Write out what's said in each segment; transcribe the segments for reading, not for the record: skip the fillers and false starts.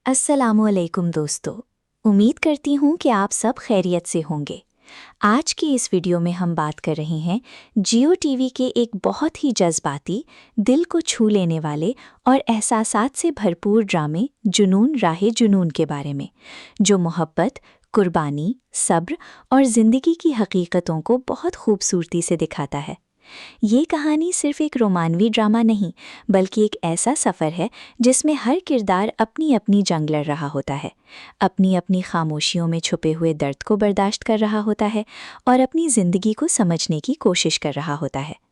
अस्सलामुअलैकुम दोस्तों, उम्मीद करती हूँ कि आप सब खैरियत से होंगे। आज की इस वीडियो में हम बात कर रहे हैं जियो टीवी के एक बहुत ही जज्बाती, दिल को छू लेने वाले और एहसासात से भरपूर ड्रामे जुनून राहे जुनून के बारे में, जो मोहब्बत, कुर्बानी, सब्र और ज़िंदगी की हकीकतों को बहुत खूबसूरती से दिखाता है। ये कहानी सिर्फ एक रोमानवी ड्रामा नहीं, बल्कि एक ऐसा सफ़र है जिसमें हर किरदार अपनी अपनी जंग लड़ रहा होता है, अपनी अपनी खामोशियों में छुपे हुए दर्द को बर्दाश्त कर रहा होता है और अपनी ज़िंदगी को समझने की कोशिश कर रहा होता है।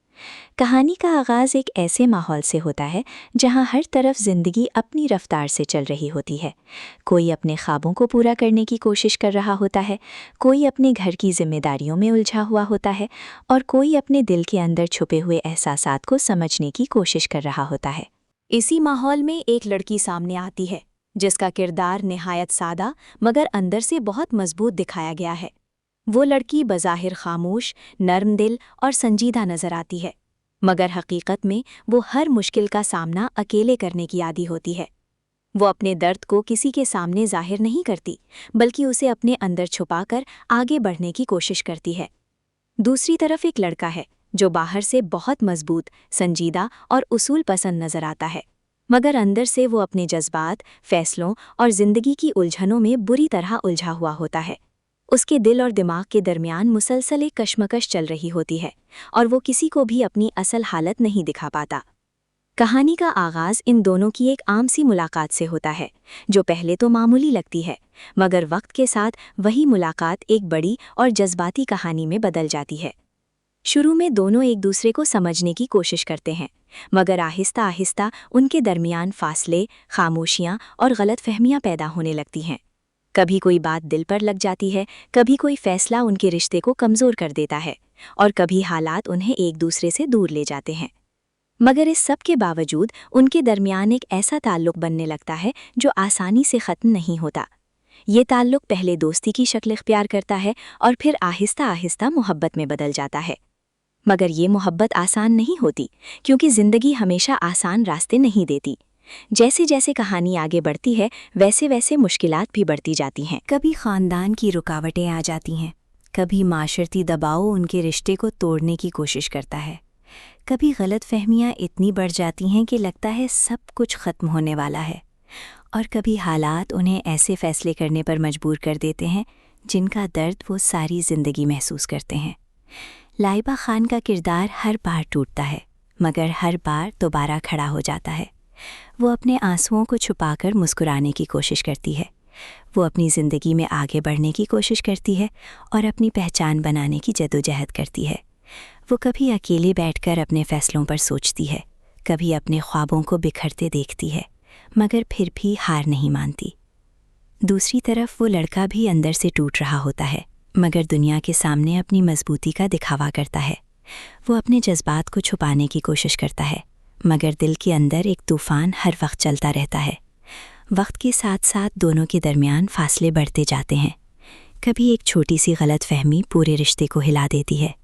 कहानी का आगाज़ एक ऐसे माहौल से होता है जहाँ हर तरफ ज़िंदगी अपनी रफ्तार से चल रही होती है। कोई अपने ख्वाबों को पूरा करने की कोशिश कर रहा होता है, कोई अपने घर की जिम्मेदारियों में उलझा हुआ होता है और कोई अपने दिल के अंदर छुपे हुए एहसासात को समझने की कोशिश कर रहा होता है। इसी माहौल में एक लड़की सामने आती है जिसका किरदार निहायत सादा मगर अंदर से बहुत मजबूत दिखाया गया है। वो लड़की बज़ाहिर खामोश, नर्म दिल और संजीदा नजर आती है, मगर हकीकत में वो हर मुश्किल का सामना अकेले करने की आदी होती है। वो अपने दर्द को किसी के सामने जाहिर नहीं करती, बल्कि उसे अपने अंदर छुपाकर आगे बढ़ने की कोशिश करती है। दूसरी तरफ एक लड़का है जो बाहर से बहुत मजबूत, संजीदा और उसूल पसंद नजर आता है, मगर अंदर से वो अपने जज्बात, फैसलों और जिंदगी की उलझनों में बुरी तरह उलझा हुआ होता है। उसके दिल और दिमाग के दरमियान मुसलसल एक कशमकश चल रही होती है और वो किसी को भी अपनी असल हालत नहीं दिखा पाता। कहानी का आगाज़ इन दोनों की एक आम सी मुलाकात से होता है, जो पहले तो मामूली लगती है, मगर वक्त के साथ वही मुलाकात एक बड़ी और जज्बाती कहानी में बदल जाती है। शुरू में दोनों एक दूसरे को समझने की कोशिश करते हैं, मगर आहिस्ता आहिस्ता उनके दरमियान फासले, खामोशियाँ और गलतफहमियाँ पैदा होने लगती हैं। कभी कोई बात दिल पर लग जाती है, कभी कोई फैसला उनके रिश्ते को कमज़ोर कर देता है और कभी हालात उन्हें एक दूसरे से दूर ले जाते हैं। मगर इस सब के बावजूद उनके दरमियान एक ऐसा ताल्लुक़ बनने लगता है जो आसानी से ख़त्म नहीं होता। ये ताल्लुक़ पहले दोस्ती की शक्ल इख्तियार करता है और फिर आहिस्ता आहिस्ता मोहब्बत में बदल जाता है। मगर ये मोहब्बत आसान नहीं होती, क्योंकि ज़िंदगी हमेशा आसान रास्ते नहीं देती। जैसे जैसे कहानी आगे बढ़ती है, वैसे वैसे मुश्किलात भी बढ़ती जाती हैं। कभी ख़ानदान की रुकावटें आ जाती हैं, कभी माशरती दबाव उनके रिश्ते को तोड़ने की कोशिश करता है, कभी गलतफहमियाँ इतनी बढ़ जाती हैं कि लगता है सब कुछ ख़त्म होने वाला है, और कभी हालात उन्हें ऐसे फ़ैसले करने पर मजबूर कर देते हैं जिनका दर्द वो सारी ज़िंदगी महसूस करते हैं। लाइबा खान का किरदार हर बार टूटता है, मगर हर बार दोबारा खड़ा हो जाता है। वो अपने आंसुओं को छुपाकर मुस्कुराने की कोशिश करती है, वो अपनी ज़िंदगी में आगे बढ़ने की कोशिश करती है और अपनी पहचान बनाने की जदोजहद करती है। वो कभी अकेले बैठकर अपने फ़ैसलों पर सोचती है, कभी अपने ख्वाबों को बिखरते देखती है, मगर फिर भी हार नहीं मानती। दूसरी तरफ वो लड़का भी अंदर से टूट रहा होता है, मगर दुनिया के सामने अपनी मजबूती का दिखावा करता है। वो अपने जज्बात को छुपाने की कोशिश करता है, मगर दिल के अंदर एक तूफ़ान हर वक्त चलता रहता है। वक्त के साथ साथ दोनों के दरमियान फासले बढ़ते जाते हैं। कभी एक छोटी सी गलतफहमी पूरे रिश्ते को हिला देती है,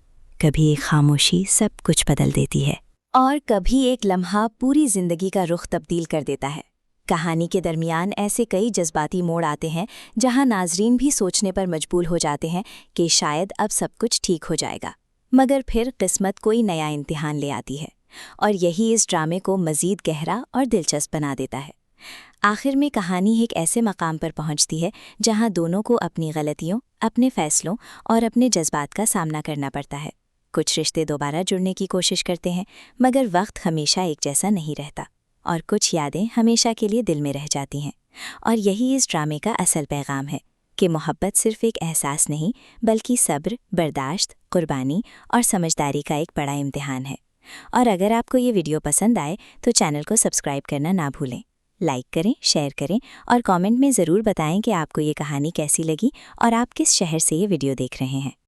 कभी एक खामोशी सब कुछ बदल देती है, और कभी एक लम्हा पूरी ज़िंदगी का रुख तब्दील कर देता है। कहानी के दरमियान ऐसे कई जज्बाती मोड़ आते हैं जहां नाजरीन भी सोचने पर मजबूर हो जाते हैं कि शायद अब सब कुछ ठीक हो जाएगा, मगर फिर किस्मत कोई नया इम्तिहान ले आती है, और यही इस ड्रामे को मज़ीद गहरा और दिलचस्प बना देता है। आखिर में कहानी एक ऐसे मकाम पर पहुंचती है जहां दोनों को अपनी गलतियों, अपने फ़ैसलों और अपने जज्बात का सामना करना पड़ता है। कुछ रिश्ते दोबारा जुड़ने की कोशिश करते हैं, मगर वक्त हमेशा एक जैसा नहीं रहता, और कुछ यादें हमेशा के लिए दिल में रह जाती हैं। और यही इस ड्रामे का असल पैगाम है कि मोहब्बत सिर्फ एक एहसास नहीं, बल्कि सब्र, बर्दाश्त, कुर्बानी और समझदारी का एक बड़ा इम्तिहान है। और अगर आपको ये वीडियो पसंद आए तो चैनल को सब्सक्राइब करना ना भूलें। लाइक करें, शेयर करें और कमेंट में ज़रूर बताएं कि आपको ये कहानी कैसी लगी और आप किस शहर से ये वीडियो देख रहे हैं।